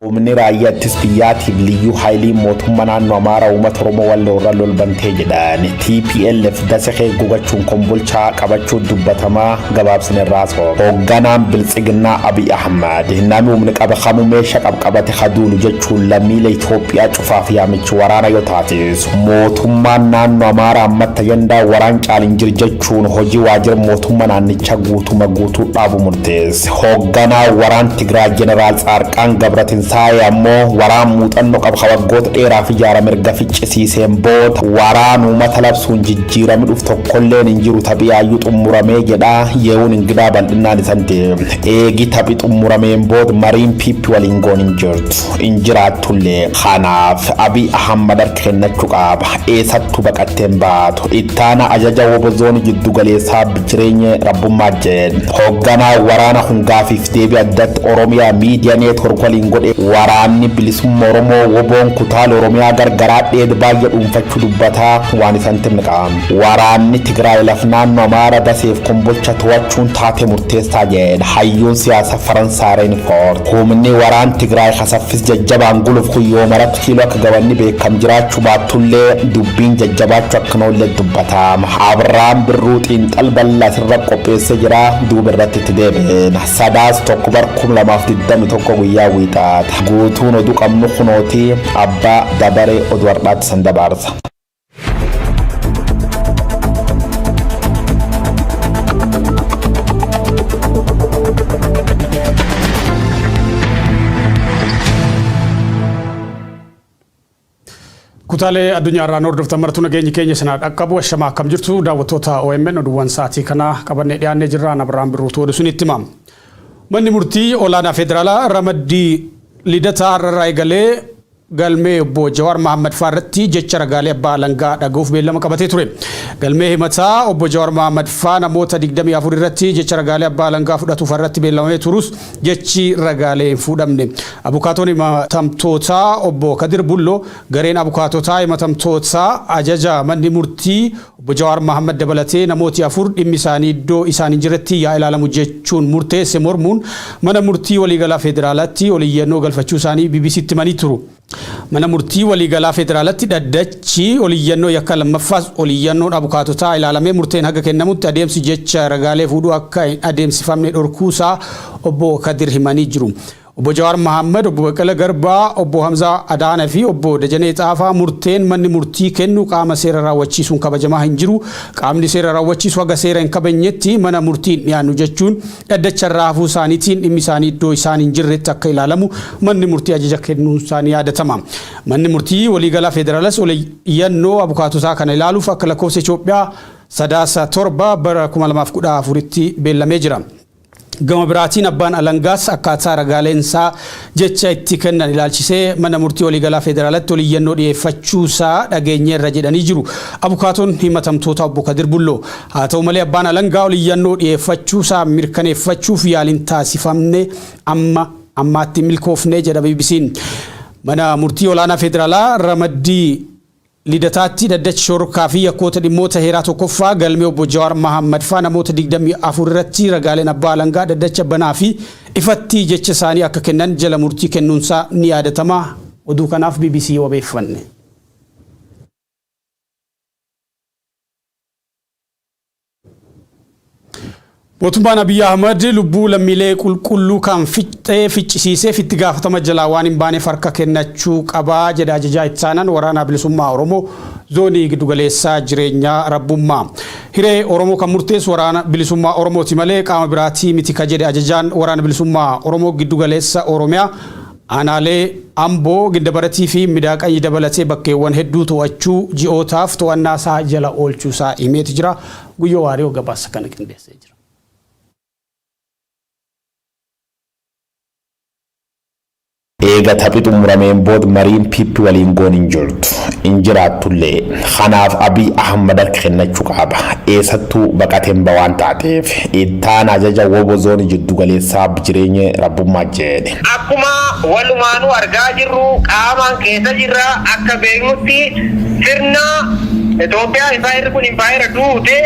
ومن رأيت تسبيات بليو هايلي موتومنا نومارا ومترومو واللورالو البنتيج دان TPLF دسخي غوغاچون كومبولچا قباچو دبتما غباب سن راسو وغانام بلصغنا ابي احمد نامو من قبخمو ميشق قبقبت خدول جچون لميل ኢትዮጵያ ጩፋፊያ ምች ወራና yotatis mootummaana noomara mattayenda waraan caalinjir jechuun hojii waajjira mootummaan annicha guutuu dhaabu murtees hoggana waraan Tigraay Jeneraal Tsarqaan Gabratin saayammoo waraan muuxannoo qab xawaggoota dheeraa fi jaara mirga ficcisiiseen boota waraanu matalabsuun jijjiirame dhuf tokkolleen injiru tabiyaayyu xumuramee jedha yeewun ingidaa bal'inaan isante eegi tabi xumurameen boot mariin piippi waliin goon injiraatullee khanaaf Abiy Ahmad kennachuu qaba eessattu baqatteen baatu ittaana ajaja wobozoon jiddu galeessaa jireenya rabbummaa jeen hoggana waraana hungaafiif deebi addat Oromiyaa miidiyaa neetwork waliin godhe waraanni bilisummaa Oromoo woboon kutaal Oromiyaa gargaraa dheed baay'ee dhuunfachuu dubbataa waan isaan timqaam waraanni Tigraay lafnaannoo Amaara daseef kombolcha to'achuun taate murteessaa jeen hayyuun siyaasa Faransaareen foort humni waraan Tigraay khasaffis jajjabaan guluuf kuyyoo maratti kiiloo akka gabanni beekam jiraachuu baatullee dubbiin jajjabaachuu akka noollee dubbataa Abrahaam Birruutiin xalballa sirra qopheessee jira duuba irratti itti deebiin sadaas tokko bar 2021 guyyaa wiixaata guutuun oduu qabnu kunooti abbaa dabaree oduu har'aatti san dabarsa. kutaalee addunyaa irraa hordoftan martuu nageenyi keenya sanaa dhaqqabu ashamaa akkam jirtu daawwattoota OMN oduuwwan sa'aatii kana qabannee dhiyaannee jirra Abrahaam Birruutu oduu sun itti himam. Manni murtii olaanaa federaalaa ramaddii lidataa irraa eegalee galmee obbo Jawaar Mohaammed Faarratti jecha ragaalee abbaa alangaa dhaga'uuf beellama qabatee ture. Galmee himataa obbo Jawaar Mohaammed Faa namoota 24 irratti jecha ragaalee abbaa alangaa fudhatuuf irratti beellamamee turus jechi ragaalee hin fuudhamne. Abukaatoon himatamtootaa obbo Kadir Bulloo gareen abukaatotaa himatamtootaa ajaja manni murtii obbo Jawaar Mohaammed dabalatee namooti 4 dhimmi isaanii iddoo isaanii jiretti yaa ilaalamu jechuun murteesse mormuun mana murtii waliigalaa federaalaatti oliyyannoo galfachuu isaanii BBCtti himanii turu. Mana murtii waliigalaa federaalatti dhaddachi oliyyannoo yakka lammaffaas oliyyannoon abukaatotaa ilaalamee murteen haga kennamutti adeemsi jecha ragaalee fuudhuu akka hin adeemsifamne dhorkuusaa obbo Kadir himanii jiru. Obbo Jawaar Mohaammed, obbo Baqqala Garbaa, obbo Hamzaa Adaanaa fi obbo Dajanee Xaafaa murteen manni murtii kennu qaama seera raawwachiisuun kabajamaa hin jiru. Qaamni seera raawwachiisu haga seera hin kabajnetti mana murtiin dhiyaannu jechuun dhaddacha irraa hafuu isaaniitiin dhimmi isaanii iddoo isaan hin jirretti akka ilaalamu manni murtii ajaja kennuun isaanii yaadatama. Manni murtii waliigalaa federaalas oliyyannoo abukaatotaa kana ilaaluuf akka lakkoofsa Itoophiyaa sadaasa torba bara 2014tti beellamee jira. Gama biraatiin abbaan alangaas akkaataa ragaaleensaa jecha itti kennan ilaalchisee mana murtii waliigalaa federaalatti oliyyannoo dhiyeeffachuusaa dhageenyeerra jedhanii jiru. Abukaatoon himatamtoota obbo Kadir Bulloo haa ta'u malee abbaan alangaa oliyyannoo dhiyeeffachuusaa mirkaneeffachuuf yaaliin taasifamne ammaatti milkoofne jedha BBC'n. Mana murtii olaanaa federaalaa ramaddii lidataatti dhaddachi shororkaa fi yakkoota dhimmoota heeraa tokkoffaa galmee obbo Jawaar Mohaammed Faa namoota 24 irratti ragaaleen abbaa alangaa dhaddacha banaa fi ifatti jecha isaanii akka kennan jala murtii kennuunsaa ni yaadatama. Oduu kanaaf BBC wabeeffanne. Mootummaan Abiy Ahmad lubbuu lammiilee qulqulluu kan ficcisiisee itti gaafatama jalaa waan hin baaneef harka kennachuu qabaa jedha ajajaa ittaanaan waraana bilisummaa Oromoo zoonii giddugaleessaa jireenyaa rabbummaa. Hiree Oromoo kan murteessu waraana bilisummaa Oromooti malee qaama biraatii miti ka jedhe ajajaan waraana bilisummaa Oromoo giddugaleessa Oromiyaa aanaalee Amboo Gindabaratii fi Midaaqayyi dabalatee bakkeewwan hedduu to'achuu ji'ootaaf to'annaa isaa jala oolchuusaa himeeti jira. Guyyoo Waariyoo gabaasa kana qindeessee jira. eega taphii xumurameen booda mariin piippi waliin goon hin jirtu injiraatullee kanaaf Abiy Ahmad kennachuu qaba eessattuu baqateen bawaan taateef ittaan ajaja wobozoon jiddu galeessaa jireenya rabbummaa jedhe akkuma walumaanuu argaa jirru qaamaan keessa jirra akka beeknutti sirna Itoophiyaa impaayirri kun impaayira duute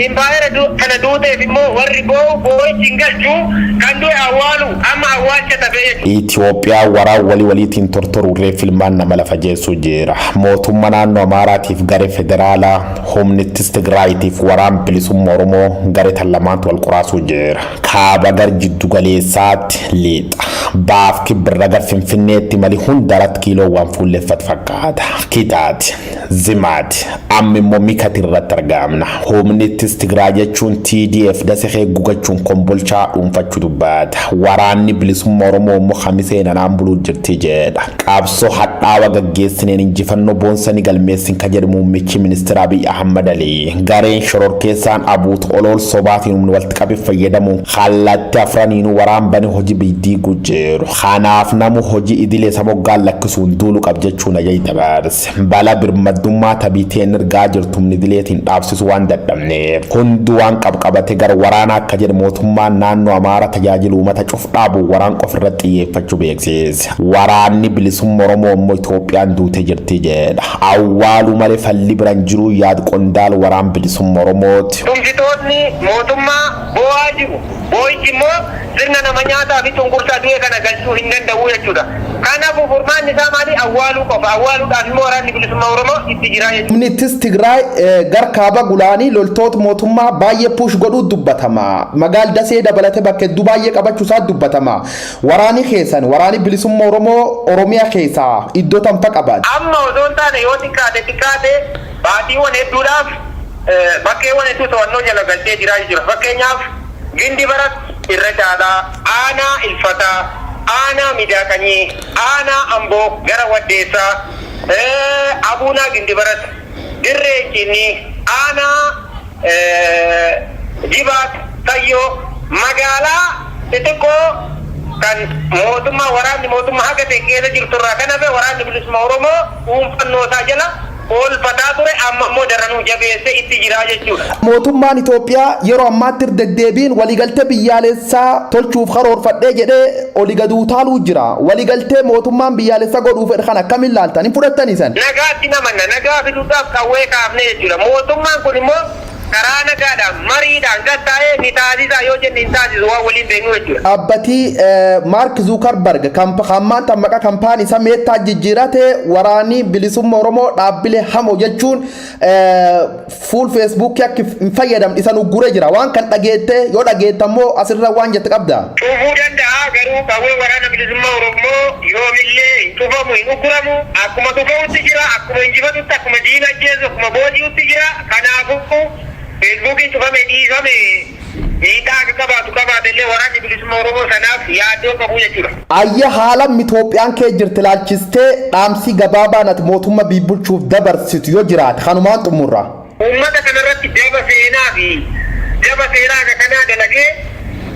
impaayira kana duuteef immoo warri boo'ichi galchuu kan du'e awwaalu amma awwaalcha ta'ee Itoophiyaa waraan waliitiin tortorurree filmaan nama lafa jeessu jira. Mootummaa naannoo Amaaraatiif garee federaalaa humnittis Tigraayitiif waraan bilisummaa Oromoo garee tan lamaantu wal qoraasuu jira. Kaaba gar jiddu galeessaatti liixa. Baaf kibbirra gar Finfinneetti mali hundaratti kiiloowwan fuulleeffat fakkaata. Kitaati, zimaati, amma immoo mikati irratti argamna. Humnittis Tigraay jechuun TDF dasee gugachuun kombolchaa dhuunfachuu dubbata. Waraanni bilisummaa Oromoo immoo khamiseen anaan buluu jirti jedha. Qabsoo hadhaawa gaggeessineen injifannoo boonsanii galmeessin ka jedhu muummichi ministeera Abiy Ahmad Ali. Gareen shororkeessaan abuut olool sobaatiin humni walitti qabe fayyadamuun kallattii afraniinuu waraan bane hojii biddii gujeeru. Kanaaf namu hojii idilee samoggaan lakkisuun duulu qab jechuun ajay dabarse. Bala birmaddummaa tabiiteen ergaa jirtumni idileetiin dhaabsisu waan dadhabneef hunduu waan qabqabate gara waraanaa akka jedhu mootummaan naannoo Amaaraa tajaajilu uummata cuf dhaabu waraan qof irratti xiyyeeffachuu beeksise. Waraanni bilisummaa Oromoo immoo Itoophiyaan duute jirti jedha. Awwaalu malee falli biraan jiru yaad qondaal waraan bilisummaa Oromooti. Tumsitoonni mootummaa bo'aa jiru. Boo'ichi immoo sirna nama nyaataa fi cunqursaa du'e kana galchuu hin danda'u jechuudha. Kanaafuu furmaanni isaa maali? Awwaaluu qofa. Awwaaluudhaaf immoo waraanni bilisummaa Oromoo itti jira jechuudha. Humnittis Tigraay gar kaaba gulaanii loltoota mootummaa baay'ee puush godhuu dubbatama. Magaal dasee dabalatee bakka hedduu baay'ee qabachuu isaa dubbatama. Waraani keessan waraani bilisummaa Oromoo Oromiyaa keessaa iddoo tampa qabaate. Amma osoo hin taane yoo xiqqaate baatiiwwan hedduudhaaf bakkeewwan hedduu to'annoo jala galchee jira jechuudha. Fakkeenyaaf Gindi Barat irra caalaa, Aanaa Ilfataa, Aanaa Midaakanyii, Aanaa Amboo gara Waddeessaa, Abuunaa Gindi Barat, Dirree Cinnii, Aanaa Jibaat, Tayyoo, magaalaa xixiqqoo kan mootummaa waraanni mootummaa haga ta'e keessa jirtu irraa kan hafe waraanni bilisummaa Oromoo dhuunfannoo isaa jala oolfataa ture amma immoo daranuu jabeesse itti jira jechuudha. Mootummaan Itoophiyaa yeroo ammaatti deddeebiin waliigaltee biyyaalessaa tolchuuf karoorfadhee jedhee olii gad utaaluu jira. Waliigaltee mootummaan biyyaalessaa godhuuf kan akkamiin ilaaltan hin fudhattanii san? Nagaatti namanna nagaa fiduudhaaf qawwee kaafne jechuudha. Mootummaan kun immoo karaa nagaadhaan mariidhaan gattaa'ee ni taasisaa yoo jenne hin taasisu waan waliin beeknu jechuudha. Dhaabbatii Maark Zuukarberg hammaan tammaqa kaampaanii isa meettaa jijjiirate waraanii bilisummaa Oromoo dhaabbilee hamoo jechuun fuul feesbuukii akka hin fayyadamne isa nugguree jira. Waan kan dhageette yoo dhageette ammoo asirra waan jette qabda. Cufuu danda'a garuu qawwee waraana bilisummaa Oromoo yoomillee hin cufamu hin ugguramu akkuma tufamutti jira akkuma injifatutti akkuma diina ajjeesu akkuma booji'utti jira kanaafuu Facebookiin cufame dhiifame miidhaa akka qabaate illee waraanni bilisummaa Oromoo sanaaf yaaddoo qabu jechuudha. Ayya haala Itoophiyaan kee jirti laalchistee dhaamsi gabaabaan ati mootummaa bulchuuf dabarsitu yoo jiraate kanumaan xumurra. Uummata kanarratti daba seenaa akka kanaa dalagee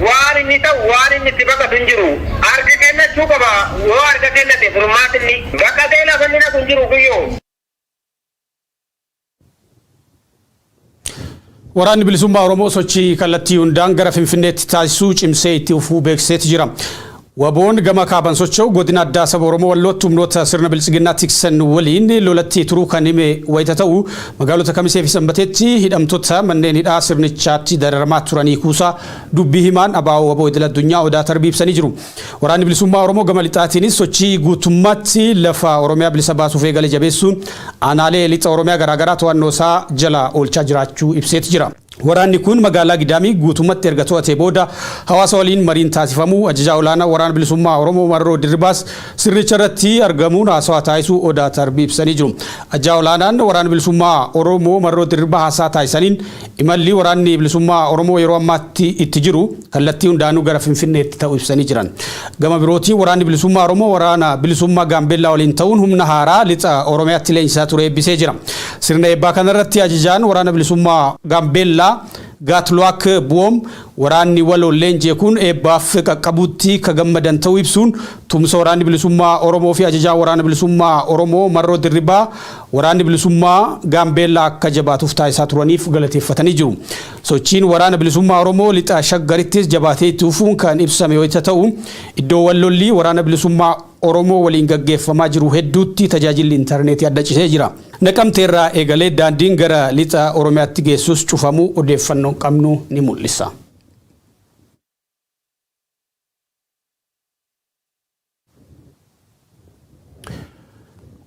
waan inni ta'u waan inni itti baqatu hin jiru. Harka kennachuu qaba yoo harka kennate furmaatinni bakka ta'e lafa inni naqu hin jiru guyyoo. Waraanni bilisummaa Oromoo sochii kallattii hundaan gara Finfinneetti taasisuu cimsee itti fufuu beeksiseeti jira. Waboon gama kaaban socho'u godina addaa saba Oromoo Wallootti humnoota sirna bilchiginaa tiksan waliin lolatti turuu kan hime wayita ta'u magaalota Kamisee fi Sanbateetti hidhamtoota manneen hidhaa sirnichaatti dararamaa turanii kuusaa dubbii himaan abaa'oo waboo idil addunyaa odaa tarbii ibsanii jiru. Waraanni bilisummaa Oromoo gama lixaatiinis sochii guutummaatti lafa Oromiyaa bilisa baasuuf eegale jabeessuun aanaalee lixa Oromiyaa garaagaraa to'annoo isaa jala oolchaa jiraachuu ibseeti jira. Waraanni kun magaalaa Gidaamii guutummaatti erga to'atee booda hawaasa waliin mariin taasifamuu ajajaa olaanaa waraana bilisummaa Oromoo Marroo Dirribaas sirnicha irratti argamuun haasawaa taasisuu odaa tarbii ibsanii jiru. Ajajaa olaanaan waraana bilisummaa Oromoo Marroo Dirribaa haasaa taasisaniin imalli waraanni bilisummaa Oromoo yeroo ammaatti itti jiru kallattii hundaanuu gara Finfinneetti ta'uu ibsanii jiran. Gama birootii waraanni bilisummaa Oromoo waraana bilisummaa Gaambeellaa waliin ta'uun humna haaraa lixa Oromiyaatti leenjisaa ture eebbisee jira. Sirna eebbaa kanarratti ajajaan waraana bilisummaa Gaambeellaa Gaatluwaak Bu'oom waraanni waloo leenjii kun eebbaaf qaqqabuutti ka gammadan ta'uu ibsuun tumsa waraanni bilisummaa Oromoo fi ajajaa waraana bilisummaa Oromoo Marroo Dirribaa waraanni bilisummaa Gaambeellaa akka jabaatuuf taasisaa turaniif galateeffatanii jiru. Sochiin waraana bilisummaa Oromoo lixa Shaggarittis jabaatee itti fufuun kan ibsame yoo ta'u iddoo wallolli waraana bilisummaa Oromoo waliin gaggeeffamaa jiru hedduutti tajaajilli intarneetii addacisee jira. Naqamteerraa eegalee daandiin gara lixa Oromiyaatti geessus cufamuu odeeffannoo qabnu ni mul'isa.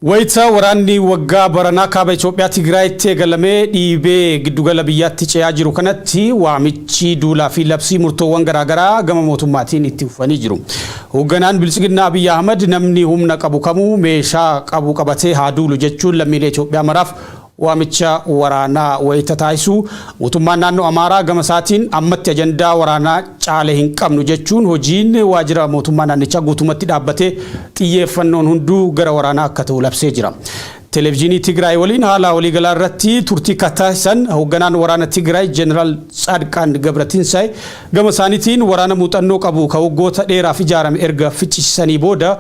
Wayita waraanni waggaa baranaa kaaba Itoophiyaa Tigraayitti eegalamee dhiibee giddugala biyyaatti ce'aa jiru kanatti waamichi duulaa fi labsii murtoowwan garaagaraa gama mootummaatiin itti fufanii jiru. Hoogganaan Bilisiginnaa Abiyyi Ahmad namni humna qabu kamuu meeshaa qabu qabatee haa duulu jechuun lammiilee Itoophiyaa maraaf waamicha waraanaa wayita taasisu. Mootummaan naannoo Amaaraa gama isaatiin ammatti ajandaa waraanaa caalee hin qabnu jechuun hojiin waajjira mootummaa naannichaa guutumatti dhaabbatee xiyyeeffannoon hunduu gara waraanaa akka ta'u labsee jira. Televiziyoonii Tigraay waliin haala waliigalaa irratti turtii taasisan hoogganaan waraana Tigraay Jeneraal Tsaadqaan Gabratinsaay gama isaaniitiin waraana muuxannoo qabu ka waggoota dheeraaf ijaarame erga ficcisanii booda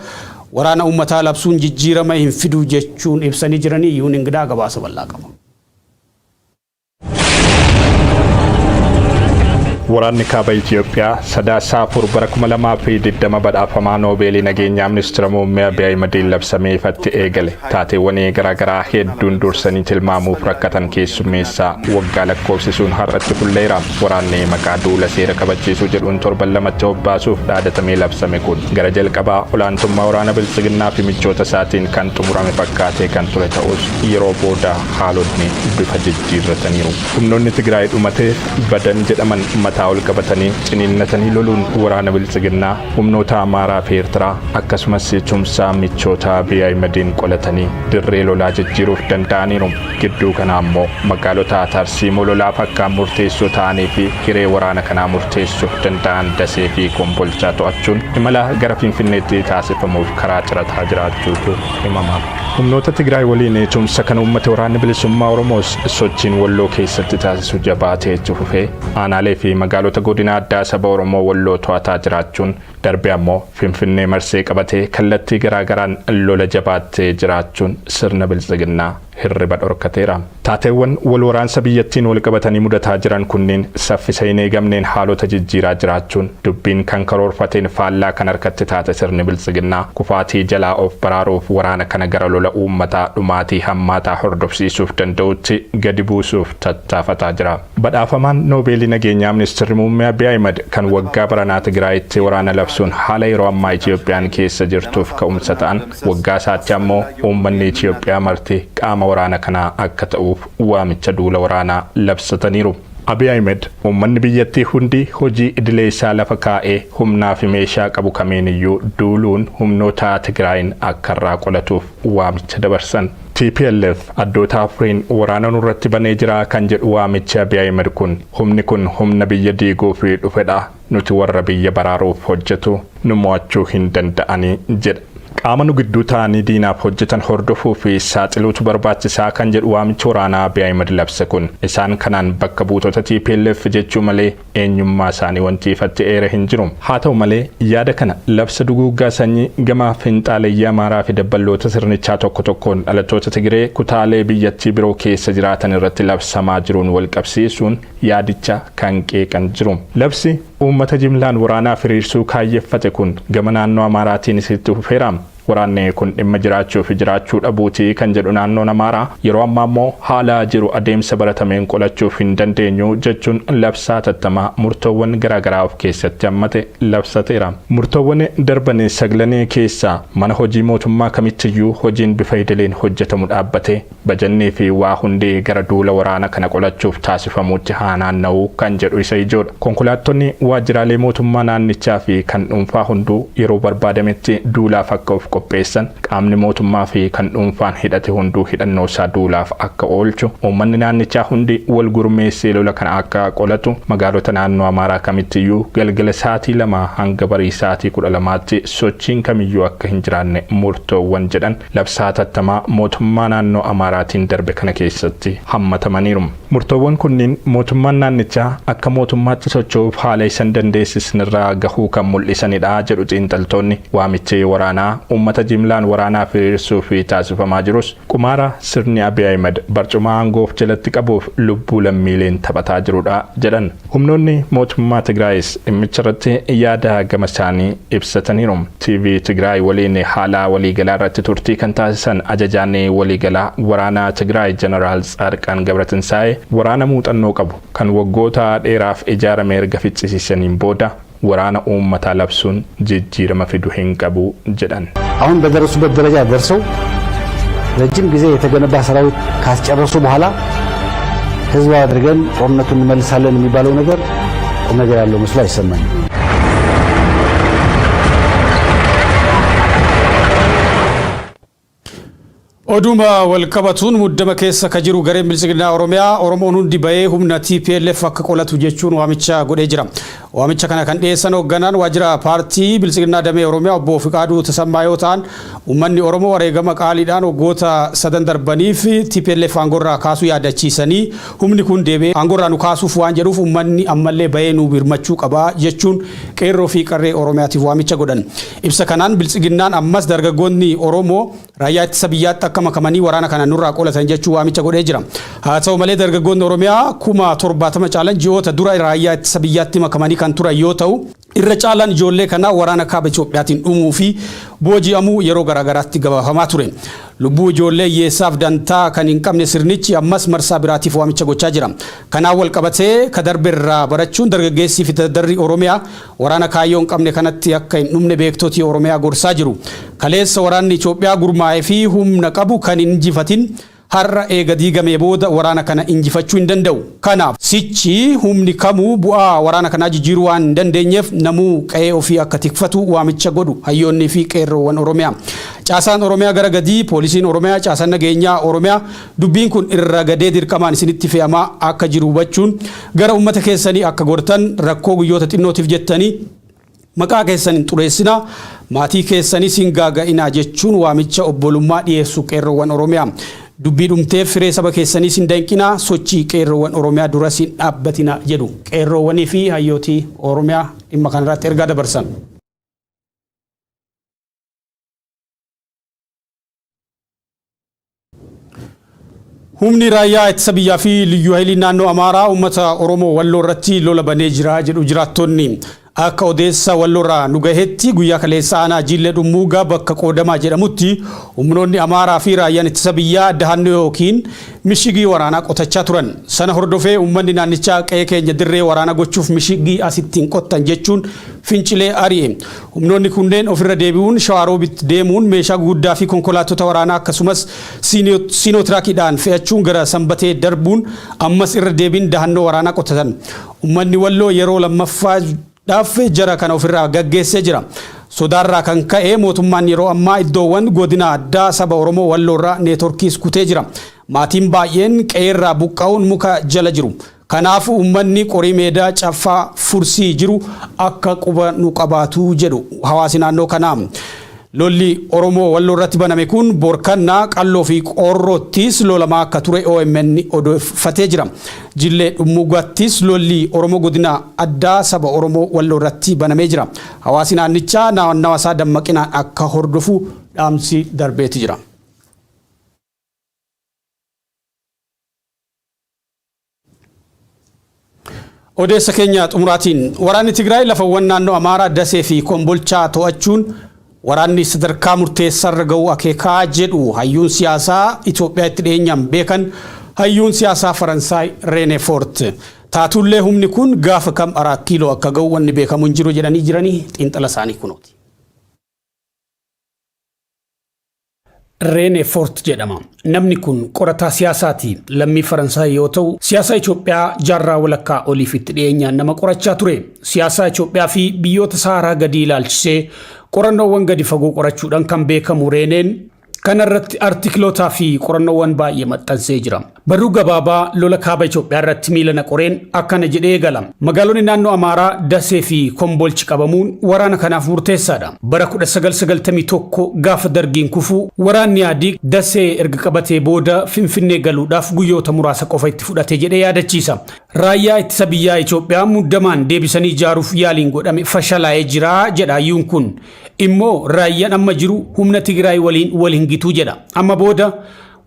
waraana uummataa labsuun jijjiirama hin fidu jechuun ibsanii jiranii yuun ingidaa gabaasa bal'aa qaba. Waraanni kaaba Itoophiyaa Sadaasaa Afur bara 2020 badhaafamaa Noobeelii nageenyaa ministeera muummee Abiyyi Ahmediin labsamee ifatti eegale. Taateewwan garaagaraa hedduun dursanii tilmaamuuf rakkatan keessummeessaa waggaa lakkoofsisuun har'atti fulleera. Waraanni maqaa duula seera kabachiisuu jedhuun torban lamatti hobbaasuuf dhaadatamee labsame kun gara jalqabaa olaantummaa waraana Bilisiginnaa fi michoota isaatiin kan xumurame fakkaatee kan ture ta'us yeroo booda haalonni bifa jijjiirrataniiru. Humnoonni Tigraay dhumatee badan jedhaman mataa ol qabatanii ciniinnatanii loluun waraana Bilisiginnaa humnoota Amaaraa fi Eertiraa akkasumas tumsaa michoota Abiyyi Ahmediin qolatanii dirree lolaa jijjiiruuf danda'aniiru. Gidduu kana ammoo magaalota Tarsiimoo lolaaf akkaan murteessoo ta'anii fi hiree waraana kanaa murteessuuf danda'an Dasee fi Kombolchaa to'achuun imala gara Finfinneetti taasifamuuf karaa cirataa jiraachuutu himama. Humnoota Tigraay waliin tumsa kan uummata waraanni bilisummaa Oromoos sochiin Walloo keessatti taasisu jabaatee itti fufee aanaalee fi magaalota godina addaa saba Oromoo Walloo to'ataa jiraachuun darbe ammoo Finfinnee marsee qabatee kallattii garaagaraan lola jabaattee jiraachuun sirna Bilisiginnaa hirriba dhorkateera. Taateewwan wal waraansa biyyattiin wal qabatanii mudataa jiran kunneen saffisa hin eegamneen haalota jijjiiraa jiraachuun dubbiin kan karoorfateen faallaa kan harkatti taate sirni Bilisiginnaa kufaatii jalaa of baraaruuf waraana kana gara lola uummataa dhumaatii hammaataa hordofsiisuuf danda'utti gadi buusuuf tattaafataa jira. Badhaafamaan Noobeelii nageenyaa ministeerri muummee Abiyyi Ahmed kan waggaa baranaa Tigraayitti waraana labsuun haala yeroo ammaa Itoophiyaan keessa jirtuuf ka'umsa ta'an waggaa isaatti ammoo uummanni Itoophiyaa marti qaama waraana kanaa akka ta'uuf waamicha duula waraanaa labsataniiru. Abiyyi Ahmed uummanni biyyattii hundi hojii idilee isaa lafa kaa'ee humnaa fi meeshaa qabu kamiiniyyuu duuluun humnoota Tigraayin akka irraa qolatuuf waamicha dabarsan. TPLF addoota Afuriin waraana nurratti banee jira kan jedhu waamichi Abiyyi Ahmed kun humna biyya diiguu fi dhufedha. Nuti warra biyya baraaruuf hojjetu nu mo'achuu hin danda'anii jedha. Qaama nu gidduu ta'anii diinaaf hojjetan hordofuu fi saaxiluutu barbaachisaa kan jedhu waamichi waraanaa Abiyyi Ahmed labse kun isaan kanaan bakka buutota TPLF jechuu malee eenyummaa isaanii wanti ifatti eere hin jiru. Haa ta'u malee yaada kana labsa duguuggaa sanyii gama finxaaleeyyii Amaaraa fi dabballoota sirnichaa tokko tokkoon dhalattoota Tigree kutaalee biyyattii biroo keessa jiraatan irratti labsamaa jiruun wal qabsiisuun yaadicha kan qeeqan jiru. Labsi uummata jimlaan waraanaa firiirsuu kaayyeffate kun gama naannoo Amaaraatiin isitti fufeera. Waraanni kun dhimma jiraachuu fi jiraachuu dhabuutii kan jedhu naannoon Amaaraa yeroo ammaa immoo haala jiru adeemsa baratameen qolachuuf hin dandeenyu jechuun labsaa tattamaa murtoowwan garaagaraa of keessatti hammate labsateera. Murtoowwan darban saglanii keessaa mana hojii mootummaa kamittiyyuu hojiin bifa idileen hojjetamu dhaabbatee bajannii fi waa hundee gara duula waraana kana qolachuuf taasifamuutti haa naanna'uu kan jedhu isa ijoodha. Konkolaattonni waajjiraalee mootummaa naannichaa fi kan dhuunfaa hunduu yeroo barbaadametti duulaaf akka of qopheessan qaamni mootummaa fi kan dhuunfaan hidhate hunduu hidhannoo isaa duulaaf akka oolchu uummanni naannichaa hundi wal gurmeessee lola kana akka qolatu magaalota naannoo Amaaraa kamittiyyuu galgala sa'aatii 2 hanga barii sa'aatii 12tti sochiin kamiyyuu akka hin jiraanne murtoowwan jedhan labsaa tattamaa mootummaa naannoo Amaaraatiin darbe kana keessatti hammatamaniiru. Murtoowwan kunniin mootummaan naannichaa akka mootummaatti socho'uuf haala isan dandeessisnirraa gahuu kan mul'isanidha jedhu xiinxaltoonni. Waamichi waraanaa uummata jimlaan waraanaaf hiriirsuu fi taasifamaa jirus qumaara sirni Abiy Ahmed barcuma aangoof jalatti qabuuf lubbuu lammiileen taphataa jirudha jedhan. Humnoonni mootummaa Tigraayis dhimmicha irratti yaada gama isaanii ibsataniiru. TV Tigraay waliin haala waliigalaa irratti turtii kan taasisan ajajaan waliigalaa waraana Tigraay Jeneraal Tsaadqaan Gabratinsaa'ee waraana muuxannoo qabu kan waggoota dheeraaf ijaarame erga ficcisiisaniin booda waraana uummataa labsuun jijjiirama fidu hin qabu jedhan. አሁን በደረሱበት ደረጃ ደርሰው ረጅም ጊዜ የተገነባ ሰራዊት ካስጨረሱ በኋላ ህዝብ አድርገን ጦርነቱን እንመልሳለን የሚባለው ነገር ቁም ነገር ያለው መስሎ አይሰማኝም። Oduma walqabatuun muddama keessa ka jiru gareen bilisiginaa Oromiyaa Oromoon hundi bahee humna TPLF akka qolatu jechuun waamicha godhee jira. Waamicha kana kan dhiyeessan hoogganaan waajjira paartii bilisiginaa damee Oromiyaa obbo Fiqaaduu Tasammaa yoo ta'an uummanni Oromoo wareegama qaaliidhaan waggoota 7 darbaniif TPLF aangorraa kaasuu yaadachiisanii humni kun deebi'ee aangorraa nu kaasuuf waan jedhuuf uummanni ammallee bahee nu birmachuu qaba jechuun qeerroo fi qarree Oromiyaatiif waamicha godhan. Ibsa kanaan bilisiginaan ammas dargaggoonni Oromoo raayyaa ittisa biyyaatti akka makamanii waraana kana nurraa qolatan jechuu waamicha godhee jira. Haa ta'u malee dargaggoonni Oromiyaa 70 caalan ji'oota dura raayyaa ittisa biyyaatti makamanii kan turan yoo ta'u irra caalan ijoollee kana waraana kaaba Itoophiyaatiin dhumuu fi booji'amuu yeroo garaagaraatti gabaafamaa ture. Lubbuu ijoollee hiyyeessaaf dantaa kan hin qabne sirnichi ammas marsaa biraatiif waamicha gochaa jira. Kanaan wal qabatee ka darbeerraa barachuun dargaggeessii fi dardarri Oromiyaa waraana kaayyoo hin qabne kanatti akka hin dhumne beektotii Oromiyaa gorsaa jiru. Kaleessa waraanni Itoophiyaa gurmaa'ee fi humna qabu kan hin injifatin har'a eega diigamee booda waraana kana injifachuu hin danda'u. Kanaaf sichi humni kamuu bu'aa waraana kanaa jijjiiruu waan hin dandeenyeef namuu qe'ee ofii akka tikfatu waamicha godhu hayyoonnii fi qeerroowwan Oromiyaa. Caasaan Oromiyaa gara gadii, poolisiin Oromiyaa, caasaan nageenyaa Oromiyaa dubbiin kun irra gadee dirqamaan isinitti fe'amaa akka jiru hubachuun gara uummata keessanii akka gortan rakkoo guyyoota xinnootiif jettanii maqaa keessaniin xureessinaa maatii keessanii hin gaaga'inaa jechuun waamicha obbolummaa dhiyeessu qeerroowwan Oromiyaa. Dubbii dhumteef firee saba keessanii hin danqinaa sochii qeerroowwan Oromiyaa duras hin dhaabbatinaa jedhu qeerroowwanii fi hayyootii Oromiyaa dhimma kanarratti ergaa dabarsan. Humni raayyaa ittisa biyyaa fi liyyuu haayilii naannoo Amaaraa uummata Oromoo Walloo irratti lola banee jira jedhu jiraattonni. Akka odeessa Walloorraa nu gaheetti guyyaa kaleessa aanaa Jillee Dhummuugaa bakka qoodamaa jedhamutti humnoonni Amaaraa fi raayyaan ittisa biyyaa dahannoo yookiin mishigii waraanaa qotachaa turan. Sana hordofee uummanni naannichaa qe'ee keenya dirree waraanaa gochuuf mishigii asittiin qottan jechuun fincilee ari'e. Humnoonni kunneen ofirra deebi'uun Shawaroobitti deemuun meeshaa guddaa fi konkolaattota waraanaa akkasumas siinootiraakidhaan fe'achuun gara Sanbatee darbuun ammas irra deebiin dahannoo waraanaa qotatan. Uummanni Walloo yeroo lammaffaa Daffe jara kana ofirraa gaggeessee jira. Sodaarraa kan ka'e mootummaan yeroo ammaa iddoowwan godina addaa saba Oromoo Walloorraa neetworkiis kutee jira. Maatiin baay'een qe'eerraa buqqa'uun muka jala jiru. Kanaaf uummanni qorii meedaa caffaa fursii jiru akka quba nu qabaatu jedhu hawaasi naannoo kanaa. Lolli Oromoo Walloo irratti baname kun borkannaa qalloo fi qorroottis lolamaa akka ture OMN odeeffatee jira. Jillee Dhummuugaattis lolli Oromoo godina addaa saba Oromoo Walloo irratti banamee jira. Hawaasi naannichaa naannawa isaa dammaqinaan akka hordofu dhaamsi darbeeti jira. Odeessa keenya xumuraatiin waraanni Tigraay lafawwan naannoo Amaaraa Dasee fi Kombolchaa to'achuun waraanni sadarkaa murteessaarra ga'uu akeekaa jedhu hayyuun siyaasaa Itoophiyaa itti dhiyeenyaan beekan hayyuun siyaasaa Faransaay René Fort. Taatullee humni kun gaafa kam 4 kiiloo akka ga'u wanni beekamu hin jiru jedhanii jiranii xiinxala isaanii kunooti. René Fort jedhama. Namni kun qorataa siyaasaati. Lammii Faransaay yoo ta'u, siyaasa Itoophiyaa jaarraa walakkaa oliif itti dhiyeenyaan nama qorachaa ture. Siyaasa Itoophiyaa fi biyyoota Saaraa gadi ilaalchisee qorannoowwan gadi fagoo qorachuudhaan kan beekamu Reneen kanarratti artikilootaa fi qorannoowwan baay'ee maxxansee jira. Barruu gabaabaa lola kaaba Itoophiyaa irratti miila naqoreen akkana jedhee gala. Magaalonni naannoo Amaaraa Dasee fi Kombolchi qabamuun waraana kanaaf murteessaadha. Bara 1991 gaafa dargiin kufuu waraanni Adiq Dasee erga qabatee booda Finfinnee galuudhaaf guyyoota muraasa qofa itti fudhate jedhee yaadachiisa. Raayyaa ittisa biyyaa Itoophiyaa muddamaan deebisanii ijaaruuf yaaliin godhame fashalaa'ee jira jedha hayyuun kun. Immoo raayyaan amma jiru humna Tigraay waliin wal hingituu jedha. Amma booda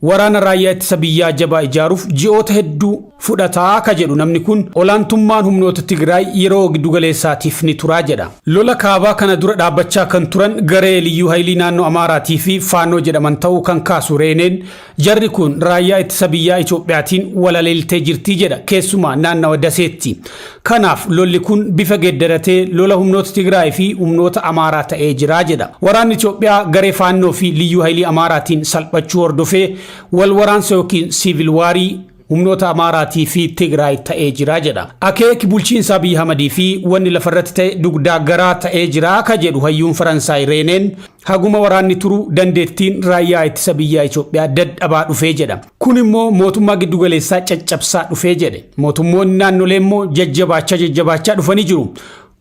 waraana raayyaa ittisa biyyaa jabaa ijaaruuf ji'oota hedduu fudhataa ka jedhu namni kun olaantummaan humnoota Tigraay yeroo giddugaleessaatiif ni turaa jedha. Lola kaabaa kana dura dhaabbachaa kan turan garee liyyuu haayilii naannoo Amaaraatii fi Faannoo jedhaman ta'uu kan kaasu Reeneen jarri kun raayyaa ittisa biyyaa Itoophiyaatiin walaleeltee jirtii jedha keessumaa naannawa Daseetti. Kanaaf lolli kun bifa geeddaratee lola humnoota Tigraay fi humnoota Amaaraa ta'ee jira jedha. Waraanni Itoophiyaa garee Faannoo fi liyyuu haayilii Amaaraatiin salphachuu hordofee wal waraansa yookiin siivil waarii humnoota Amaaraatii fi Tigraay ta'ee jira jedha. Akeeki bulchiinsa Abiy Ahmedii fi wanni lafarratti ta'e dugdaa garaa ta'ee jira ka jedhu hayyuun Faransaay Reeneen haguma waraanni turu dandeettiin raayyaa ittisa biyyaa Itoophiyaa dadhabaa dhufee jedha. Kun immoo mootummaa giddugaleessaa caccabsaa dhufee jedhe. Mootummoonni naannolee immoo jajjabaachaa dhufanii jiru.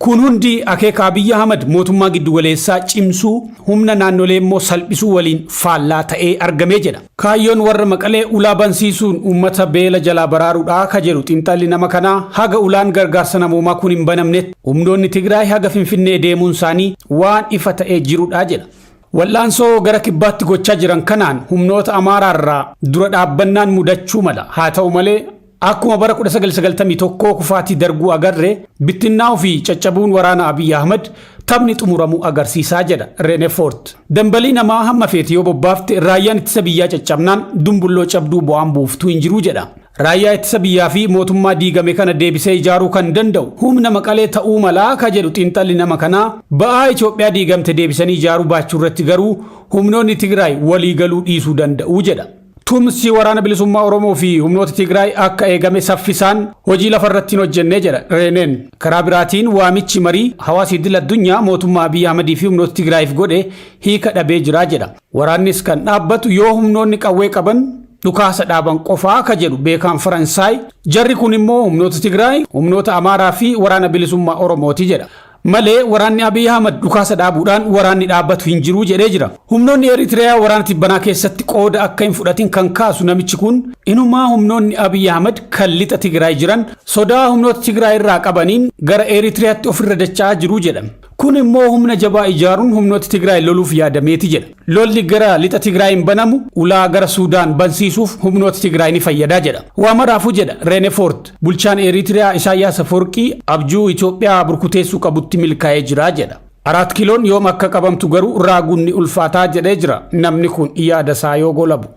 Kun hundi akeeka Abiy Ahmed mootummaa giddugaleessaa cimsuu humna naannolee immoo salphisuu waliin faallaa ta'ee argamee jedha. Kaayyoon warra Maqalee ulaa bansiisuun uummata beela jalaa baraaruudhaa ka jedhu xiinxalli nama kanaa haga ulaan gargaarsa namoomaa kun hin banamnetti humnoonni Tigraay haga Finfinnee deemuun isaanii waan ifa ta'ee jirudha jedha. Wal'aansoo gara kibbaatti gochaa jiran kanaan humnoota Amaaraarraa dura dhaabbannaan mudachuu mala. Haa ta'u malee akkuma bara 1991 kufaatii darguu agarre bittinnaa'uu fi caccabuun waraana Abiy Ahmed taphni xumuramuu agarsiisaa jedha Renefort. Dambalii namaa hamma feeti yoo bobbaafte raayyaan ittisa biyyaa caccabnaan dumbulloo cabduu bu'aan buuftuu hin jiru jedha. Raayyaa ittisa biyyaa fi mootummaa diigame kana deebisee ijaaruu kan danda'u humna Maqalee ta'uu malaa ka jedhu xiinxalli nama kanaa ba'aa Itoophiyaa diigamte deebisanii ijaaruu baachuu irratti garuu humnoonni Tigraay walii galuu dhiisuu danda'u jedha. Tumsi waraana bilisummaa Oromoo fi humnoota Tigraay akka eegame saffisaan hojii lafarratti hin hojjennee jedha Reeneen. Karaa biraatiin waamichi marii hawaasa idil addunyaa mootummaa Abiy Ahmedii fi humnoota Tigraayiif godhe hiika dhabee jira jedha. Waraannis kan dhaabbatu yoo humnoonni qawwee qaban dhukaasa dhaaban qofaa ka jedhu beekaan Faransaay. Jarri kun immoo humnoota Tigraay, humnoota Amaaraa fi waraana bilisummaa Oromooti jedha. Malee waraanni Abiy Ahmed dhukaasa dhaabuudhaan waraanni dhaabbatu hin jiru jedhee jira. Humnoonni Eritreyaa waraana Tibbanaa keessatti qooda akka hin fudhatin kan kaasu namichi kun inumaa humnoonni Abiy Ahmed kan lixa Tigraay jiran sodaa humnoota Tigraay irraa qabaniin gara Eritreyaatti ofirra dacha'aa jiru jedha. Kun immoo humna jabaa ijaaruun humnoota Tigraay loluuf yaadameeti jedha. Lolli gara lixa Tigraay hin banamu ulaa gara Suudaan bansiisuuf humnoota Tigraay ni fayyadaa jedha. Waa maraafuu jedha Renefort. Bulchaan Eritreyaa Isaayyaas Afwerqii abjuu Itoophiyaa burkuteessuu qabutti milkaa'ee jira jedha. 4 kiloon yoom akka qabamtu garuu raaguun ni ulfaataa jedhee jira namni kun yaada isaa yoo golabu.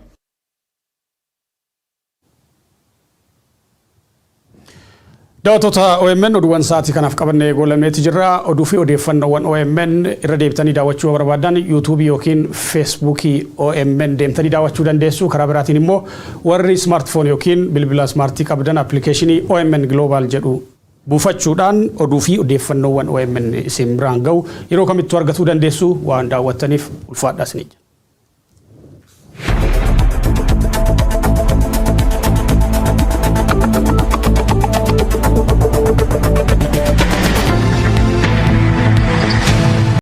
Daawwattoota OMN oduuwwan sa'aatii kanaaf qabannee goolameeti jirra. Oduu fi odeeffannoowwan OMN irra deebitanii daawwachuu barbaadan YouTube yookiin Facebook OMN deemtanii daawwachuu dandeessu. Karaa biraatiin immoo warri smartphone yookiin bilbila smartii qabdan applicationii OMN Global jedhu buufachuudhaan oduu fi odeeffannoowwan OMN isin biraan ga'u yeroo kamittuu argachuu dandeessu waan daawwattaniif ulfaadhaa isiniif.